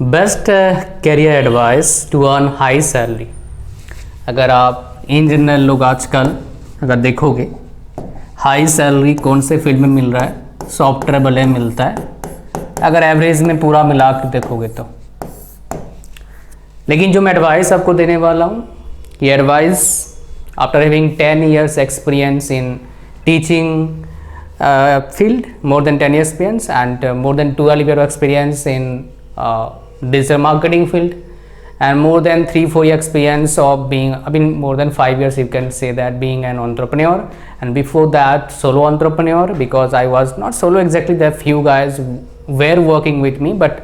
Best career advice to earn high salary. अगर आप in general लोग आजकल अगर देखोगे हाई सैलरी कौन से फील्ड में मिल रहा है, सॉफ्टवेयर भले मिलता है अगर एवरेज में पूरा मिला कर देखोगे तो। लेकिन जो मैं एडवाइस आपको देने वाला हूँ ये advice after having 10 years experience in teaching field, more than 10 years experience and more than 12 years of experience in digital marketing field and more than 3-4 years experience of being, I mean more than 5 years you can say that, being an entrepreneur, and before that solo entrepreneur, because I was not solo exactly, there few guys were working with me but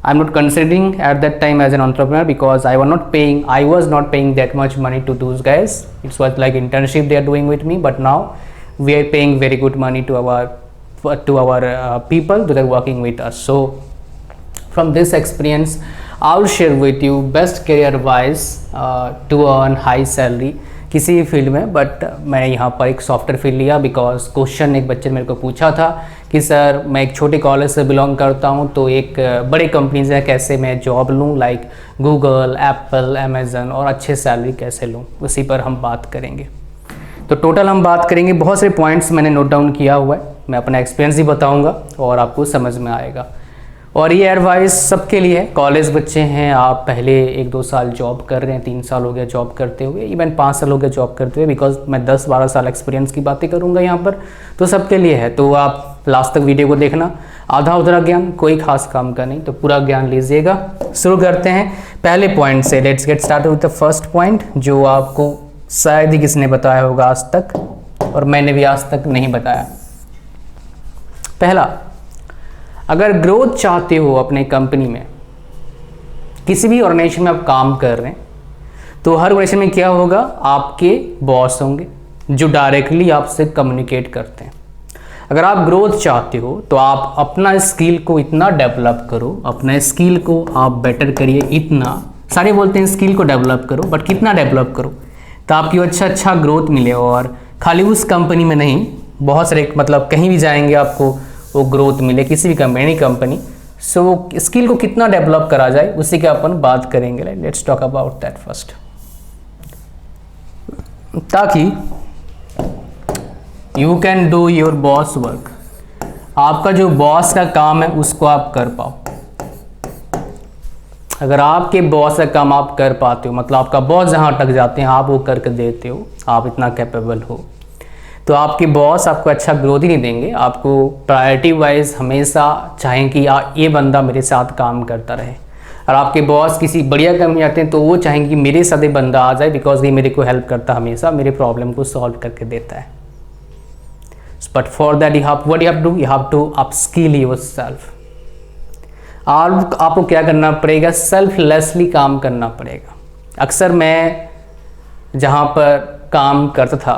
I'm not considering at that time as an entrepreneur because I was not paying that much money to those guys. It was like internship they are doing with me, but now we are paying very good money to our people that are working with us. So from this experience I'll share with you best career advice to earn high salary किसी भी field में। But मैंने यहाँ पर एक software field लिया because question एक बच्चे ने मेरे को पूछा था कि सर मैं एक छोटे कॉलेज से बिलोंग करता हूँ तो एक बड़े कंपनीज है कैसे मैं जॉब लूँ, लाइक गूगल, एप्पल, अमेज़न, और अच्छे सैलरी कैसे लूँ, उसी पर हम बात करेंगे। तो टोटल हम बात करेंगे, बहुत सारे पॉइंट्स मैंने नोट डाउन किया हुआ है, मैं अपना एक्सपीरियंस ही बताऊंगा और आपको समझ में आएगा। और ये एडवाइस सबके लिए है, कॉलेज बच्चे हैं, आप पहले 1-2 साल जॉब कर रहे हैं, 3 साल हो गया जॉब करते हुए, इवन 5 साल हो गया जॉब करते हुए, बिकॉज मैं 10-12 साल एक्सपीरियंस की बातें करूँगा यहाँ पर, तो सबके लिए है। तो आप लास्ट तक वीडियो को देखना, आधा उधरा ज्ञान कोई खास काम का नहीं, तो पूरा ज्ञान लीजिएगा। शुरू करते हैं पहले पॉइंट से। Let's get start with the first point जो आपको शायद ही किसी ने बताया होगा आज तक और मैंने भी आज तक नहीं बताया। पहला, अगर ग्रोथ चाहते हो अपने कंपनी में, किसी भी ऑर्गेनाइजेशन में आप काम कर रहे हैं तो हर ऑर्गेनाइजेशन में क्या होगा, आपके बॉस होंगे जो डायरेक्टली आपसे कम्युनिकेट करते हैं। अगर आप ग्रोथ चाहते हो तो आप अपना स्किल को इतना डेवलप करो, अपना स्किल को आप बेटर करिए, इतना सारे बोलते हैं स्किल को डेवलप करो, बट कितना डेवलप करो तो आपकी अच्छा ग्रोथ मिले। और खाली उस कंपनी में नहीं, बहुत सारे मतलब कहीं भी जाएंगे आपको वो ग्रोथ मिले, किसी भी company, any company. So skill को कितना डेवलप करा जाए उसी के अपन बात करेंगे। Let's talk about that first, ताकि you can do your boss work, आपका जो बॉस का काम है उसको आप कर पाओ। अगर आपके बॉस का काम आप कर पाते हो, मतलब आपका बॉस जहाँ अटक जाते हैं आप वो करके देते हो, आप इतना कैपेबल हो, तो आपके बॉस आपको अच्छा ग्रोथ ही नहीं देंगे। आपको प्रायोरिटी वाइज हमेशा चाहें कि ये बंदा मेरे साथ काम करता रहे। और आपके बॉस किसी बढ़िया कंपनी आते हैं तो वो चाहेंगे कि मेरे साथ ये बंदा आ जाए बिकॉज ये मेरे को हेल्प करता, हमेशा मेरे प्रॉब्लम को सॉल्व करके देता है। But for that you have to upskill yourself. आपको क्या करना पड़ेगा, सेल्फलेसली काम करना पड़ेगा। अक्सर मैं जहाँ पर काम करता था,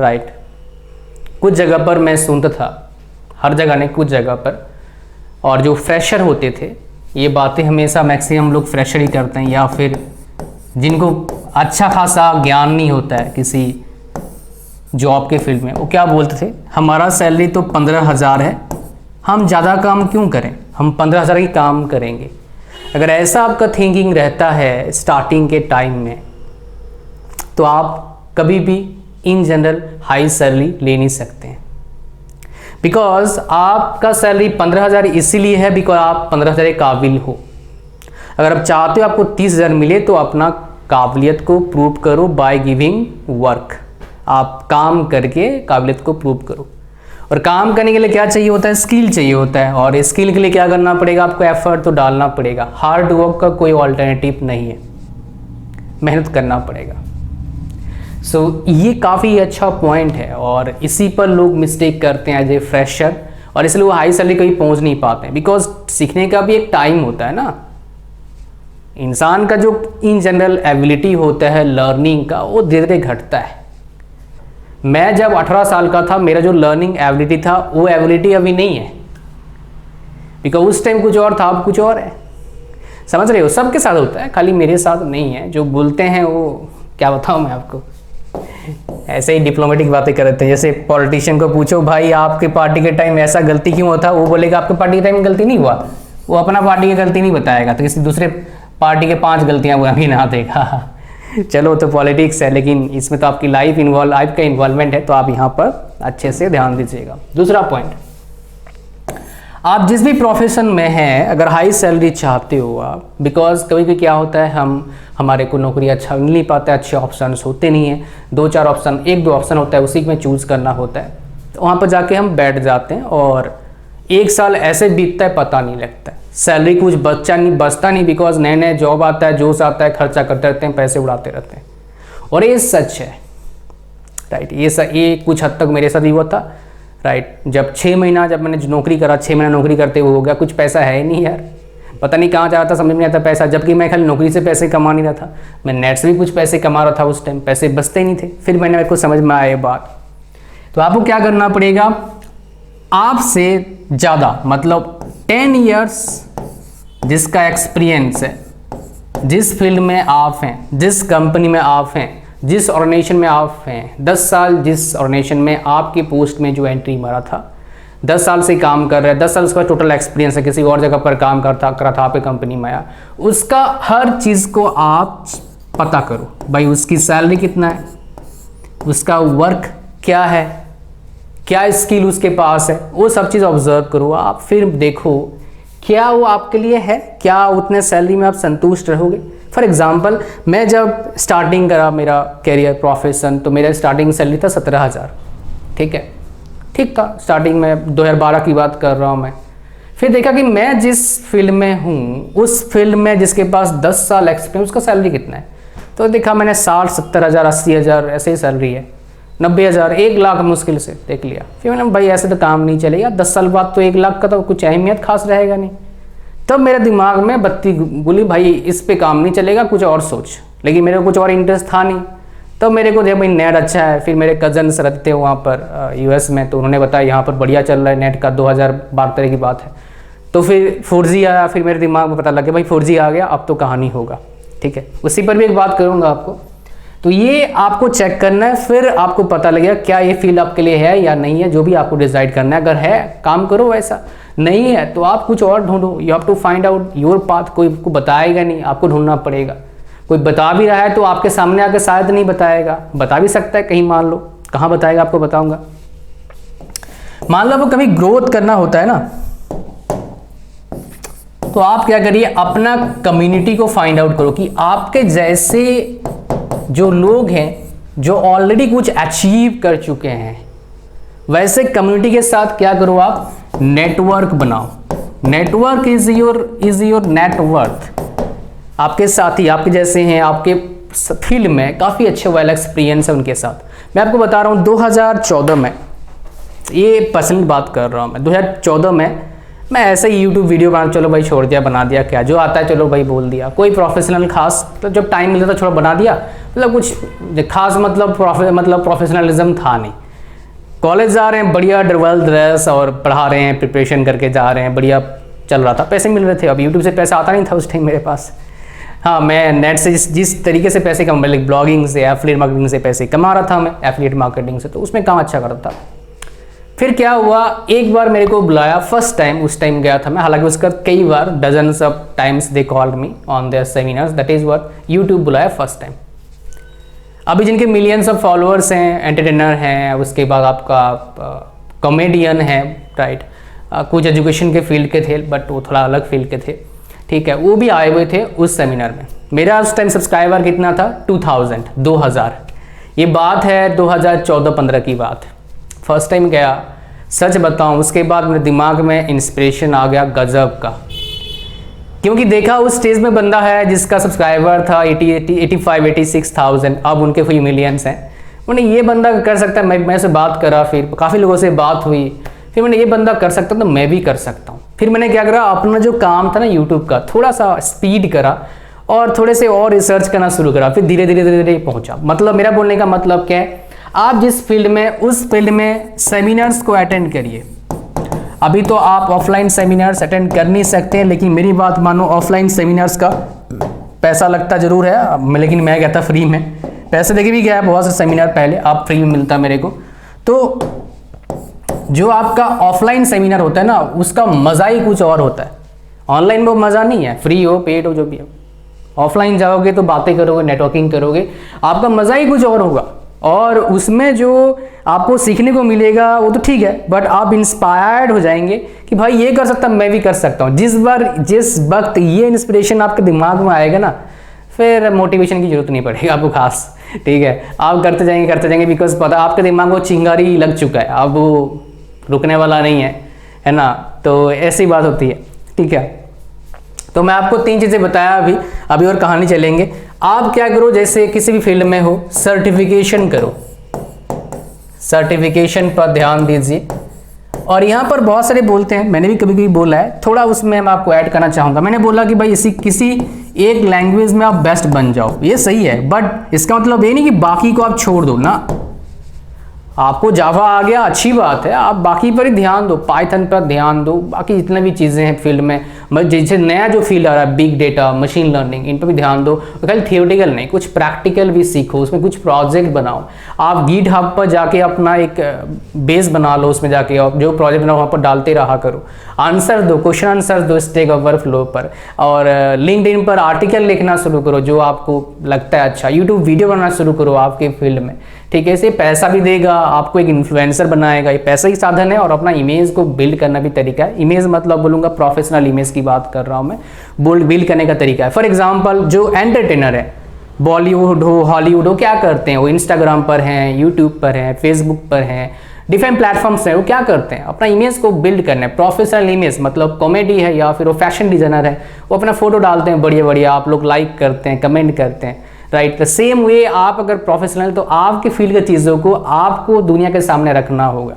राइट, कुछ जगह पर मैं सुनता था, हर जगह नहीं, कुछ जगह पर, और जो फ्रेशर होते थे, ये बातें हमेशा मैक्सिमम लोग फ्रेशर ही करते हैं, या फिर जिनको अच्छा खासा ज्ञान नहीं होता है किसी जॉब के फील्ड में, वो क्या बोलते थे, हमारा सैलरी तो 15,000 है, हम ज़्यादा काम क्यों करें, हम 15,000 की काम करेंगे। अगर ऐसा आपका थिंकिंग रहता है स्टार्टिंग के टाइम में तो आप कभी भी इन जनरल हाई सैलरी ले नहीं सकते हैं। बिकॉज आपका सैलरी 15,000 इसीलिए है बिकॉज आप 15,000 के काबिल हो। अगर आप चाहते हो आपको 30,000 मिले तो अपना काबिलियत को प्रूव करो बाय गिविंग वर्क। आप काम करके काबिलियत को प्रूव करो। और काम करने के लिए क्या चाहिए होता है, स्किल चाहिए होता है, और स्किल के लिए क्या करना पड़ेगा, आपको एफर्ट तो डालना पड़ेगा। हार्ड वर्क का कोई ऑल्टरनेटिव नहीं है, मेहनत करना पड़ेगा। सो ये काफ़ी अच्छा पॉइंट है और इसी पर लोग मिस्टेक करते हैं एज ए फ्रेशर, और इसलिए वो हाई सैलरी कहीं पहुंच नहीं पाते हैं। बिकॉज सीखने का भी एक टाइम होता है ना, इंसान का जो इन जनरल एबिलिटी होता है लर्निंग का, वो धीरे धीरे घटता है। मैं जब 18 साल का था, मेरा जो लर्निंग एबिलिटी था वो एबिलिटी अभी नहीं है, बिकॉज उस टाइम कुछ और था, अब कुछ और है। समझ रहे हो, सबके साथ होता है, खाली मेरे साथ नहीं है। जो बोलते हैं वो क्या बताऊँ मैं आपको, ऐसे ही डिप्लोमेटिक बातें कर रहे थे। जैसे पॉलिटिशियन को पूछो भाई आपके पार्टी के टाइम ऐसा गलती क्यों होता, वो बोलेगा आपके पार्टी के टाइम में गलती नहीं हुआ, वो अपना पार्टी की गलती नहीं बताएगा, तो किसी दूसरे पार्टी के 5 गलतियां वो अभी ना देगा। चलो तो पॉलिटिक्स है, लेकिन इसमें तो आपकी लाइफ का इन्वॉल्वमेंट है, तो आप यहाँ पर अच्छे से ध्यान दीजिएगा। दूसरा पॉइंट, आप जिस भी प्रोफेशन में हैं, अगर हाई सैलरी चाहते हो आप, बिकॉज कभी कभी क्या होता है, हमारे को नौकरी अच्छा मिल नहीं पाता है, अच्छे ऑप्शन होते नहीं हैं, 2-4 ऑप्शन, 1-2 ऑप्शन होता है, उसी में चूज़ करना होता है, तो वहाँ पर जाके हम बैठ जाते हैं और 1 साल ऐसे बीतता है पता नहीं लगता है, सैलरी कुछ बचता नहीं, बिकॉज नए नए जॉब आता है, जोश आता है, खर्चा करते रहते हैं, पैसे उड़ाते रहते हैं, और ये सच है, राइट। ये कुछ हद तक मेरे साथ ही हुआ था, राइट। जब 6 महीना जब मैंने नौकरी करा, 6 महीना नौकरी करते हुए हो गया, कुछ पैसा है ही नहीं यार, पता नहीं कहाँ जा रहा था, समझ में नहीं आता पैसा, जबकि मैं खाली नौकरी से पैसे कमा नहीं रहा था, मैं नेट से भी कुछ पैसे कमा रहा था, उस टाइम पैसे बचते ही नहीं थे। फिर मेरे को समझ में आया ये बात, तो आपको क्या करना पड़ेगा, आपसे ज़्यादा मतलब 10 ईयर्स जिसका एक्सपीरियंस है, जिस फील्ड में आप हैं, जिस कंपनी में आप हैं, जिस ऑर्गेनाइजेशन में आप हैं, 10 साल जिस ऑर्गेनाइजेशन में आपकी पोस्ट में जो एंट्री मारा था, 10 साल से काम कर रहे हैं, 10 साल उसका टोटल एक्सपीरियंस है, किसी और जगह पर काम करा था आपकी कंपनी में आया, उसका हर चीज़ को आप पता करो, भाई उसकी सैलरी कितना है, उसका वर्क क्या है, क्या स्किल उसके पास है, वो सब चीज़ ऑब्जर्व करो आप, फिर देखो क्या वो आपके लिए है, क्या उतने सैलरी में आप संतुष्ट रहोगे। फॉर एग्जांपल, मैं जब स्टार्टिंग करा मेरा कैरियर प्रोफेशन, तो मेरा स्टार्टिंग सैलरी था 17,000, ठीक है, ठीक था, स्टार्टिंग में 2012 की बात कर रहा हूँ मैं। फिर देखा कि मैं जिस फील्ड में हूँ, उस फील्ड में जिसके पास 10 साल एक्सपीरियंस, उसका सैलरी कितना है, तो देखा मैंने 60-70,000, 80,000 ऐसे ही सैलरी है, 90,000, 1 लाख मुश्किल से देख लिया। फिर मैंने भाई ऐसे तो काम नहीं चलेगा, 10 साल बाद तो 1 लाख का तो कुछ अहमियत खास रहेगा नहीं। तब मेरे दिमाग में बत्ती गुली, भाई इस पे काम नहीं चलेगा, कुछ और सोच, लेकिन मेरे को कुछ और इंटरेस्ट था नहीं। तब मेरे को भाई नेट अच्छा है, फिर मेरे कजन्स रहते थे वहाँ पर US में, तो उन्होंने बताया यहाँ पर बढ़िया चल रहा है नेट का, 2012 की बात है। तो फिर 4G आया, फिर मेरे दिमाग में पता लग गया भाई 4G आ गया, अब तो कहानी होगा, ठीक है। उसी पर भी एक बात करूँगा आपको, तो ये आपको चेक करना है, फिर आपको पता लगेगा क्या ये फील्ड आपके लिए है या नहीं है, जो भी आपको डिसाइड करना है। अगर है काम करो, वैसा नहीं है तो आप कुछ और ढूंढो। You have to find out your path, कोई आपको बताएगा नहीं, आपको ढूंढना पड़ेगा। कोई बता भी रहा है तो आपके सामने आकर शायद नहीं बताएगा, बता भी सकता है कहीं, मान लो कहाँ बताएगा आपको बताऊंगा। मान लो आपको कभी ग्रोथ करना होता है ना, तो आप क्या करिए, अपना कम्युनिटी को फाइंड आउट करो कि आपके जैसे जो लोग हैं जो ऑलरेडी कुछ अचीव कर चुके हैं, वैसे कम्युनिटी के साथ क्या करो, आप नेटवर्क बनाओ। Network is your net worth. आपके साथी आपके जैसे हैं, आपके फील्ड में काफ़ी अच्छे वेल एक्सपीरियंस है उनके साथ। मैं आपको बता रहा हूँ 2014 में, ये पर्सनल बात कर रहा हूँ मैं, 2014 में मैं ऐसे ही यूट्यूब वीडियो बना, चलो भाई छोड़ दिया, बना दिया, क्या जो आता है चलो भाई बोल दिया, कोई प्रोफेशनल खास, तो जब टाइम मिलता था थोड़ा बना दिया, मतलब कुछ खास मतलब प्रोफेशनलिज्म था नहीं। कॉलेज जा रहे हैं, बढ़िया वेल ड्रेस और पढ़ा रहे हैं, प्रिपरेशन करके जा रहे हैं, बढ़िया चल रहा था, पैसे मिल रहे थे। अब यूट्यूब से पैसा आता नहीं था उस टाइम मेरे पास। हाँ, मैं नेट से जिस तरीके से पैसे कमा, लाइक ब्लॉगिंग से, एफिलिएट मार्केटिंग से पैसे कमा रहा था मैं, एफिलिएट मार्केटिंग से, तो उसमें काम अच्छा करता था। फिर क्या हुआ, एक बार मेरे को बुलाया फर्स्ट टाइम, उस टाइम गया था मैं, हालांकि उसका कई बार dozens of times they called me on their seminars, that is what YouTube बुलाया फर्स्ट टाइम। अभी जिनके मिलियंस ऑफ फॉलोअर्स हैं, एंटरटेनर हैं, उसके बाद आपका कॉमेडियन है, राइट, कुछ एजुकेशन के फील्ड के थे, बट वो थोड़ा अलग फील्ड के थे, ठीक है, वो भी आए हुए थे उस सेमिनार में। मेरा उस टाइम सब्सक्राइबर कितना था, 2000। ये बात है 2014-15 की बात है। फर्स्ट टाइम गया, सच बताऊं, उसके बाद मेरे दिमाग में इंस्पिरेशन आ गया गजब का, क्योंकि देखा उस स्टेज में बंदा है जिसका सब्सक्राइबर था 85-86,000, अब उनके कोई मिलियंस हैं। मैंने ये बंदा कर सकता है, मैं से बात करा, फिर काफ़ी लोगों से बात हुई, फिर मैंने ये बंदा कर सकता तो मैं भी कर सकता हूँ। फिर मैंने क्या करा, अपना जो काम था ना यूट्यूब का, थोड़ा सा स्पीड करा और थोड़े से और रिसर्च करना शुरू करा, फिर धीरे धीरे पहुँचा। मतलब मेरा बोलने का मतलब क्या है, आप जिस फील्ड में, उस फील्ड में सेमिनार्स को अटेंड करिए। अभी तो आप ऑफलाइन सेमिनार्स अटेंड कर नहीं सकते हैं, लेकिन मेरी बात मानो, ऑफलाइन सेमिनार्स का पैसा लगता जरूर है, लेकिन मैं गया था फ्री में, पैसे देके भी गया बहुत से सेमिनार पहले, आप फ्री में मिलता मेरे को। तो जो आपका ऑफलाइन सेमिनार होता है ना, उसका मज़ा ही कुछ और होता है। ऑनलाइन में वो मज़ा नहीं है, फ्री हो पेड हो जो भी हो। ऑफलाइन जाओगे तो बातें करोगे, नेटवर्किंग करोगे, आपका मज़ा ही कुछ और होगा, और उसमें जो आपको सीखने को मिलेगा वो तो ठीक है, बट आप इंस्पायर्ड हो जाएंगे कि भाई ये कर सकता मैं भी कर सकता हूँ। जिस वक्त ये इंस्पिरेशन आपके दिमाग में आएगा ना, फिर मोटिवेशन की जरूरत नहीं पड़ेगी आपको खास, ठीक है। आप करते जाएंगे बिकॉज पता आपके दिमाग को चिंगारी लग चुका है, अब वो रुकने वाला नहीं है ना। तो ऐसी बात होती है, ठीक है। तो मैं आपको 3 चीज़ें बताया अभी और कहानी चलेंगे। आप क्या करो, जैसे किसी भी फील्ड में हो, सर्टिफिकेशन करो, सर्टिफिकेशन पर ध्यान दीजिए। और यहाँ पर बहुत सारे बोलते हैं, मैंने भी कभी कभी बोला है, थोड़ा उसमें मैं आपको ऐड करना चाहूँगा। मैंने बोला कि भाई किसी एक लैंग्वेज में आप बेस्ट बन जाओ, ये सही है, बट इसका मतलब ये नहीं कि बाकी को आप छोड़ दो ना। आपको जावा आ गया, अच्छी बात है, आप बाकी पर ही ध्यान दो, पाइथन पर ध्यान दो, बाकी जितने भी चीज़ें हैं फील्ड में, जैसे नया जो फील्ड आ रहा है बिग डेटा, मशीन लर्निंग, इन पर भी ध्यान दो। तो खाली थियोरेटिकल नहीं, कुछ प्रैक्टिकल भी सीखो, उसमें कुछ प्रोजेक्ट बनाओ। आप गिटहब पर जाके अपना एक बेस बना लो, उसमें जाके आप जो प्रोजेक्ट बनाओ वहाँ पर डालते रहा करो, आंसर दो, क्वेश्चन आंसर दो स्टैक ओवरफ्लो पर, और लिंक्डइन पर आर्टिकल लिखना शुरू करो जो आपको लगता है अच्छा, यूट्यूब वीडियो बनाना शुरू करो आपके फील्ड में, ठीक है। इसे पैसा भी देगा, आपको एक इन्फ्लुएंसर बनाएगा, ये पैसा ही साधन है, और अपना इमेज को बिल्ड करना भी तरीका है। इमेज मतलब बोलूँगा प्रोफेशनल इमेज की बात कर रहा हूँ मैं, बिल्ड करने का तरीका है। फॉर एग्जांपल जो एंटरटेनर है, बॉलीवुड हो हॉलीवुड हो, क्या करते हैं वो, इंस्टाग्राम पर हैं, यूट्यूब पर हैं, फेसबुक पर हैं, डिफरेंट प्लेटफॉर्म्स हैं, वो क्या करते हैं, अपना इमेज को बिल्ड करना है। प्रोफेशनल इमेज मतलब कॉमेडी है या फिर वो फैशन डिजाइनर है, वो अपना फोटो डालते हैं बढ़िया बढ़िया, आप लोग लाइक करते हैं, कमेंट करते हैं, राइट। द सेम वे आप अगर प्रोफेशनल, तो आपके फील्ड की चीज़ों को आपको दुनिया के सामने रखना होगा।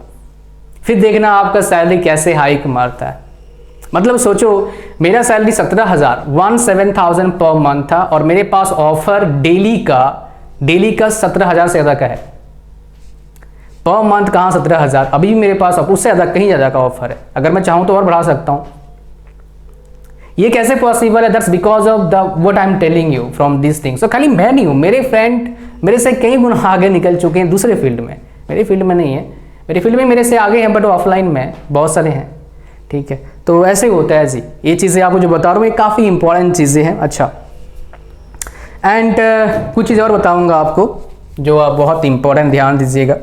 फिर देखना आपका सैलरी कैसे हाइक मारता है। मतलब सोचो, मेरा सैलरी 17,000 पर मंथ था, और मेरे पास ऑफर डेली का 17,000 से ज़्यादा का है पर मंथ। कहाँ 17,000, अभी भी मेरे पास उससे ज़्यादा, कहीं ज़्यादा का ऑफर है। अगर मैं चाहूँ तो और बढ़ा सकता हूँ। ये कैसे पॉसिबल है? That's because of the what I am telling you from this things. तो खाली मैं नहीं हूँ, मेरे फ्रेंड मेरे से कई गुना आगे निकल चुके हैं दूसरे फील्ड में, मेरे फील्ड में नहीं है, मेरे फील्ड में मेरे से आगे हैं, बट ऑफलाइन में बहुत सारे हैं, ठीक है। तो ऐसे ही होता है जी, ये चीज़ें आपको जो बता रहा हूँ ये काफ़ी इंपॉर्टेंट चीज़ें हैं। अच्छा, एंड कुछ चीज़ और बताऊँगा आपको जो आप बहुत इंपॉर्टेंट, ध्यान दीजिएगा।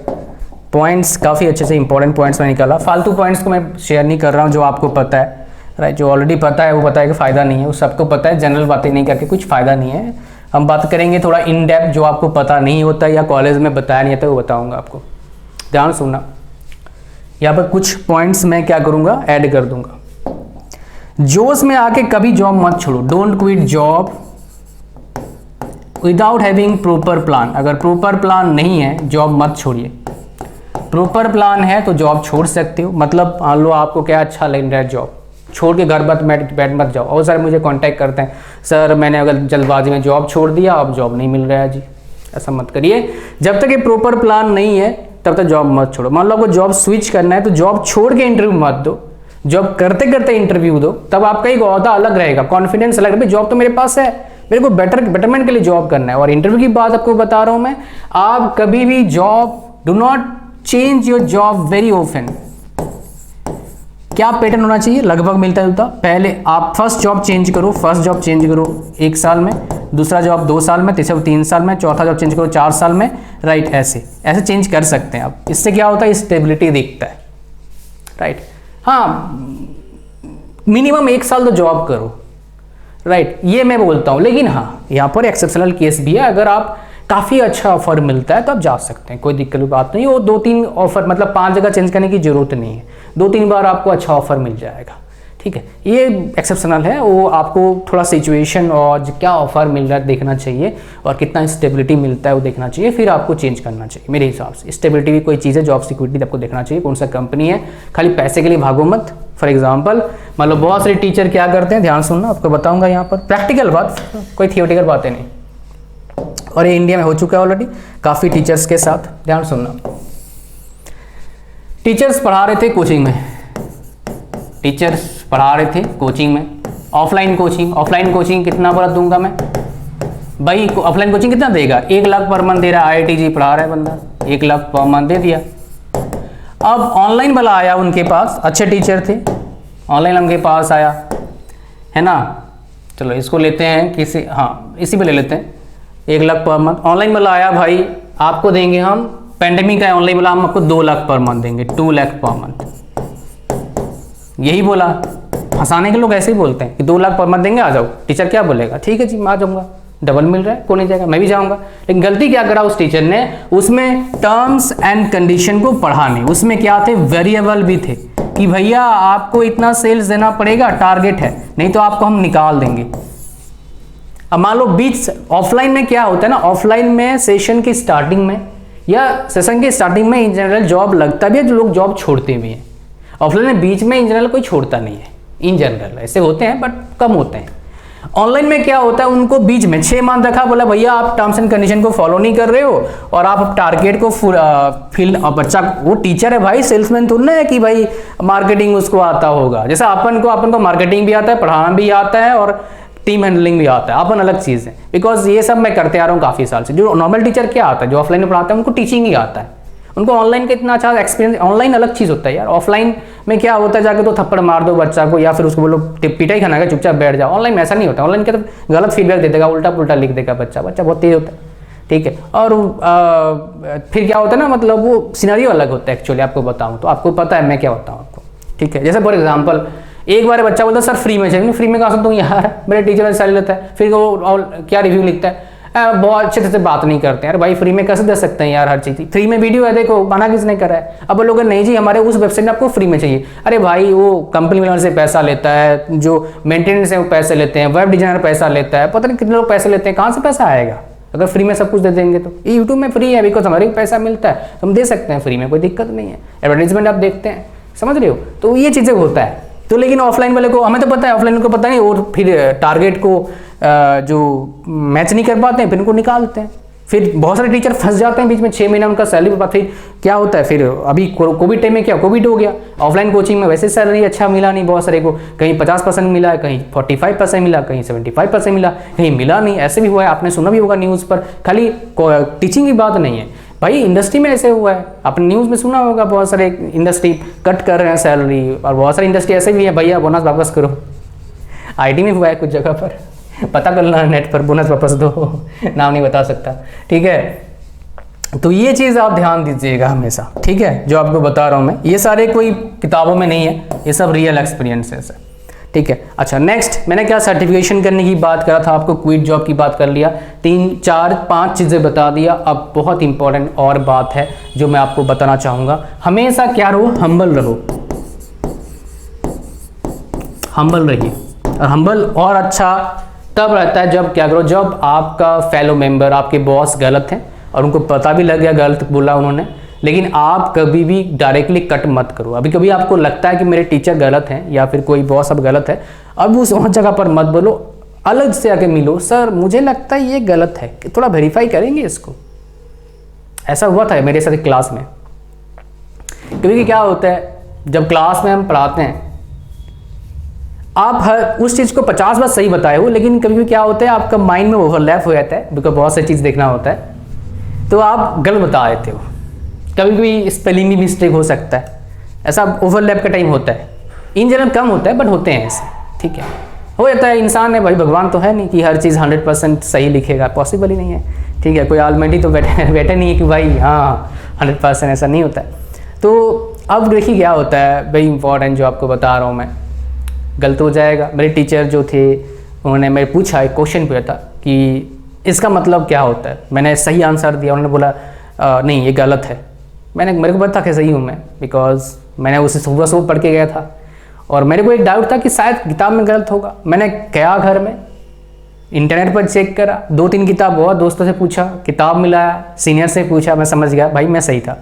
पॉइंट्स काफ़ी अच्छे से इंपॉर्टेंट पॉइंट्स में निकाला, फालतू पॉइंट्स को मैं शेयर नहीं कर रहा हूँ, जो आपको पता है, राइट। जो ऑलरेडी पता है वो पता है कि फ़ायदा नहीं है, वो सबको पता है, जनरल बातें नहीं करके कुछ फ़ायदा नहीं है। हम बात करेंगे थोड़ा इन डेप्थ, जो आपको पता नहीं होता या कॉलेज में बताया नहीं होता, वो बताऊँगा आपको। ध्यान सुनना, यहाँ पर कुछ पॉइंट्स मैं क्या करूँगा, ऐड कर दूँगा। जोश में आके कभी जॉब मत छोड़ो, don't quit job without having proper plan. अगर प्रॉपर प्लान नहीं है, जॉब मत छोड़िए। प्रॉपर प्लान है तो जॉब छोड़ सकते हो। मतलब मान लो आपको क्या अच्छा लग रहा है, जॉब छोड़ के घर बैठ मत जाओ। और सर मुझे कांटेक्ट करते हैं, सर मैंने अगर जल्दबाजी में जॉब छोड़ दिया, अब जॉब नहीं मिल रहा है जी, ऐसा मत करिए। जब तक ये प्रॉपर प्लान नहीं है तब तक जॉब मत छोड़ो। मान लो आपको जॉब स्विच करना है तो जॉब छोड़ के इंटरव्यू मत दो, जॉब करते करते इंटरव्यू दो, तब आपका एक ओहदा अलग रहेगा, कॉन्फिडेंस अलग रहेगा, जॉब तो मेरे पास है, मेरे को बेटरमेंट के लिए जॉब करना है। और इंटरव्यू की बात आपको बता रहा हूँ मैं, आप कभी भी job, do not change your job very often. क्या पैटर्न होना चाहिए, लगभग मिलता जुलता। पहले आप फर्स्ट जॉब चेंज करो 1 साल में, दूसरा जॉब 2 साल में, तीसरा 3 साल में, चौथा जॉब चेंज करो 4 साल में, राइट। ऐसे चेंज कर सकते हैं आप। इससे क्या होता है, स्टेबिलिटी दिखता है, राइट। हाँ, मिनिमम 1 साल तो जॉब करो, राइट, ये मैं बोलता हूँ। लेकिन हाँ, यहाँ पर एक्सेप्शनल केस भी है, अगर आप काफ़ी अच्छा ऑफर मिलता है तो आप जा सकते हैं, कोई दिक्कत की बात नहीं। वो 2-3 ऑफर, मतलब 5 जगह चेंज करने की जरूरत नहीं है, 2-3 बार आपको अच्छा ऑफर मिल जाएगा, ठीक है। ये एक्सेप्शनल है, वो आपको थोड़ा सिचुएशन और क्या ऑफर मिल रहा है देखना चाहिए, और कितना स्टेबिलिटी मिलता है वो देखना चाहिए, फिर आपको चेंज करना चाहिए। मेरे हिसाब से स्टेबिलिटी भी कोई चीज़ है, जॉब सिक्योरिटी आपको देखना चाहिए, कौन सा कंपनी है, खाली पैसे के लिए भागो मत। फॉर एग्जाम्पल, मतलब बहुत सारे टीचर क्या करते हैं, ध्यान सुनना, आपको बताऊंगा यहाँ पर प्रैक्टिकल बात, कोई थियोरेटिकल बातें नहीं, और ये इंडिया में हो चुका है ऑलरेडी काफ़ी टीचर्स के साथ। ध्यान सुनना, टीचर्स पढ़ा रहे थे कोचिंग में, टीचर्स पढ़ा रहे थे कोचिंग में, ऑफलाइन कोचिंग कितना बड़ा दूंगा मैं भाई, ऑफलाइन कोचिंग कितना देगा, 1 लाख पर मंथ दे रहा है, IIT पढ़ा रहा है बंदा, 1 लाख पर मंथ दे दिया। अब ऑनलाइन वाला आया उनके पास, अच्छे टीचर थे, ऑनलाइन उनके पास आया, है ना। चलो इसको लेते हैं किसी, हाँ इसी पे ले लेते हैं, 1 लाख पर मंथ। ऑनलाइन वाला आया भाई, आपको देंगे हम, पेंडेमिक है ऑनलाइन वाला, हम आपको 2 लाख पर मंथ देंगे, 2 लाख पर मंथ। यही बोला, फंसाने के लोग ऐसे ही बोलते हैं कि 2 लाख पर मंथ देंगे, आ जाओ। टीचर क्या बोलेगा, ठीक है जी मैं आ जाऊँगा, डबल मिल रहा है, कौन नहीं जाएगा, मैं भी जाऊँगा। लेकिन गलती क्या करा उस टीचर ने, उसमें टर्म्स एंड कंडीशन को पढ़ा नहीं। उसमें क्या थे, वेरिएबल भी थे कि भैया आपको इतना सेल्स देना पड़ेगा, टारगेट है, नहीं तो आपको हम निकाल देंगे। अब मान लो बीच ऑफलाइन में क्या होता है ना, ऑफलाइन में सेशन की स्टार्टिंग में या सेशन की स्टार्टिंग में इन जनरल जॉब लगता भी है, जो लोग जॉब छोड़ते भी हैं। ऑफलाइन में बीच में इन जनरल कोई छोड़ता नहीं है, इन जनरल ऐसे होते हैं बट कम होते हैं। ऑनलाइन में क्या होता है, उनको बीच में 6 मंथ रखा, बोला भैया आप टर्म्स एंड कंडीशन को फॉलो नहीं कर रहे हो और आप टारगेट को फिल, बच्चा वो टीचर है भाई, सेल्समैन तो नहीं है कि भाई मार्केटिंग उसको आता होगा। जैसे अपन को मार्केटिंग भी आता है, पढ़ाना भी आता है और टीम हैंडलिंग भी आता है, अपन अलग चीज़ है। बिकॉज ये सब मैं करते आ रहा हूँ काफ़ी साल से। जो नॉर्मल टीचर क्या आता है, जो ऑफलाइन में पढ़ाते हैं उनको टीचिंग ही आता है, उनको ऑनलाइन का इतना अच्छा एक्सपीरियंस। ऑनलाइन अलग चीज़ होता है यार, ऑफलाइन में क्या होता है, जाके तो थप्पड़ मार दो बच्चा को या फिर उसको बोलो पिटाई खाना है चुपचाप बैठ जाओ। ऑनलाइन में ऐसा नहीं होता, ऑनलाइन के तो गलत फीडबैक दे देगा, उल्टा पुल्टा लिख देगा बच्चा बहुत तेज होता है, ठीक है। और फिर क्या होता है ना, मतलब वो सिनेरियो अलग होता है एक्चुअली। आपको बताऊँ तो आपको पता है मैं क्या बताऊँ आपको, ठीक है। जैसे फॉर एग्जाम्पल एक बार बच्चा बोलता है सर फ्री में चाहिए, फ्री में कहा सकता हूँ यार, मेरे टीचर सैलरी लेता है, फिर वो और क्या रिव्यू लिखता है, बहुत अच्छे से बात नहीं करते हैं। अरे भाई फ्री में कैसे दे सकते हैं यार, हर चीज़ फ्री में वीडियो है, देखो मना किसने करा है। अब वो लोग नहीं जी हमारे उस वेबसाइट में आपको फ्री में चाहिए। अरे भाई वो कंपनी वाले से पैसा लेता है, जो मेंटेनेंस है वो पैसे लेते हैं, वेब डिजाइनर पैसा लेता है, पता नहीं कितने लोग पैसे लेते हैं, कहाँ से पैसा आएगा अगर फ्री में सब कुछ दे देंगे तो। ये यूट्यूब में फ्री है बिकॉज हमारे पैसा मिलता है, तो हम दे सकते हैं फ्री में, कोई दिक्कत नहीं है। एडवर्टाइजमेंट आप देखते हैं, समझ रहे हो, तो ये चीज़ें होता है। तो लेकिन ऑफलाइन वाले को, हमें तो पता है, ऑफलाइन को पता नहीं, और फिर टारगेट को जो मैच नहीं कर पाते हैं, फिर उनको निकालते हैं। फिर बहुत सारे टीचर फंस जाते हैं बीच में, 6 महीना उनका सैलरी पर। फिर क्या होता है, फिर अभी कोविड टाइम में क्या, कोविड हो गया, ऑफलाइन कोचिंग में वैसे सैलरी अच्छा मिला नहीं, बहुत सारे को कहीं 50% मिला, कहीं 45% मिला, कहीं 75% मिला, कहीं मिला नहीं, ऐसे भी हुआ है। आपने सुना भी होगा न्यूज़ पर। खाली टीचिंग की बात नहीं है भाई, इंडस्ट्री में ऐसे हुआ है, आपने न्यूज़ में सुना होगा, बहुत सारे इंडस्ट्री कट कर रहे हैं सैलरी, और बहुत सारी इंडस्ट्री ऐसे भी है भैया बोनस वापस करो। आईटी में हुआ है कुछ जगह पर, पता कर लेना नेट पर, बोनस वापस दो, नाम नहीं बता सकता, ठीक है। तो ये चीज़ आप ध्यान दीजिएगा हमेशा, ठीक है। जो आपको बता रहा हूँ मैं, ये सारे कोई किताबों में नहीं है, ये सब रियल एक्सपीरियंसेस है, ठीक है। अच्छा नेक्स्ट, मैंने क्या सर्टिफिकेशन करने की बात करा था, आपको क्विट जॉब की बात कर लिया, 3 4 5 चीज़ें बता दिया। अब बहुत इंपॉर्टेंट और बात है जो मैं आपको बताना चाहूँगा, हमेशा क्या रहो, हम्बल रहो, हम्बल रहिए। और हम्बल और अच्छा तब रहता है जब क्या करो, जब आपका फेलो मेंबर, आपके बॉस गलत हैं और उनको पता भी लग गया गलत बोला उन्होंने, लेकिन आप कभी भी डायरेक्टली कट मत करो। अभी कभी आपको लगता है कि मेरे टीचर गलत हैं या फिर कोई बॉस अब गलत है, अब उस जगह पर मत बोलो, अलग से आके मिलो, सर मुझे लगता है ये गलत है, थोड़ा वेरीफाई करेंगे इसको। ऐसा हुआ था मेरे साथ क्लास में। क्योंकि क्या होता है, जब क्लास में हम पढ़ाते हैं, आप हर उस चीज़ को 50 बार सही बताए हो, लेकिन कभी भी क्या होता है आपका माइंड में ओवरलैप हो जाता है, बिकॉज बहुत सारी चीज़ देखना होता है, तो आप गलत बता देते हो। कभी भी स्पेलिंग भी मिस्टेक हो सकता है, ऐसा ओवरलैप का टाइम होता है। इन जनरल कम होता है बट होते हैं ऐसे, ठीक है, हो जाता है। इंसान है भाई, भगवान तो है नहीं कि हर चीज़ 100% सही लिखेगा, पॉसिबल ही नहीं है, ठीक है। कोई ऑलमाइटी तो बैठे नहीं है कि भाई हाँ 100% ऐसा नहीं होता है। तो अब देखिए क्या होता है, वेरी इंपॉर्टेंट जो आपको बता रहा हूँ मैं, गलत हो जाएगा। मेरे टीचर जो थे उन्होंने मेरे पूछा, एक क्वेश्चन पूछा था कि इसका मतलब क्या होता है। मैंने सही आंसर दिया, उन्होंने बोला नहीं ये गलत है। मेरे को पता था कि सही हूँ मैं, बिकॉज मैंने उसे सुबह सुबह पढ़ के गया था और मेरे को एक डाउट था कि शायद किताब में गलत होगा। मैंने गया घर में, इंटरनेट पर चेक करा, 2-3 किताब और दोस्तों से पूछा, किताब मिलाया, सीनियर से पूछा, मैं समझ गया भाई मैं सही था।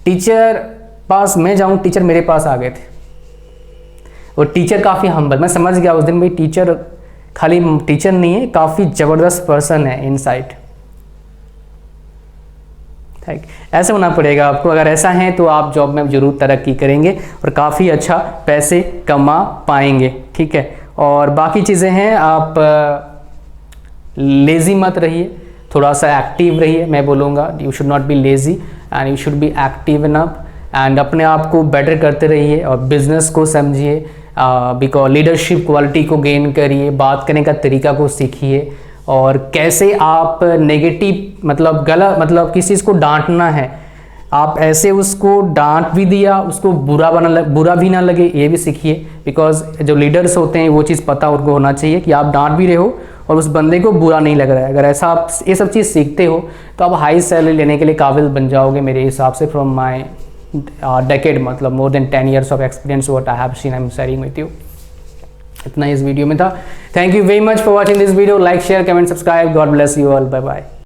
टीचर पास मैं जाऊँ, टीचर मेरे पास आ गए थे और टीचर काफ़ी हम्बल, मैं समझ गया उस दिन भाई टीचर खाली टीचर नहीं है, काफ़ी ज़बरदस्त पर्सन है इनसाइड। ठीक, ऐसे होना पड़ेगा आपको। अगर ऐसा है तो आप जॉब में जरूर तरक्की करेंगे और काफ़ी अच्छा पैसे कमा पाएंगे, ठीक है। और बाकी चीज़ें हैं, आप लेज़ी मत रहिए, थोड़ा सा एक्टिव रहिए। मैं बोलूँगा you should not be lazy and you should be active enough, and अपने आप को बेटर करते रहिए और बिजनेस को समझिए, बिकॉज लीडरशिप क्वालिटी को गेन करिए, बात करने का तरीका को सीखिए, और कैसे आप नेगेटिव मतलब गलत मतलब किसी चीज़ को डांटना है, आप ऐसे उसको डांट भी दिया उसको बुरा भी ना लगे, ये भी सीखिए। बिकॉज जो लीडर्स होते हैं वो चीज़ पता उनको होना चाहिए कि आप डांट भी रहे हो और उस बंदे को बुरा नहीं लग रहा है। अगर ऐसा आप ये सब चीज़ सीखते हो तो आप हाई सैलरी लेने के लिए काबिल बन जाओगे मेरे हिसाब से, फ्रॉम माई डेकेड, मतलब more than 10 years of experience what I have seen I am sharing with you. इतना इस वीडियो में था। Thank you very much for watching this video. Like share comment subscribe. God bless you all. Bye bye.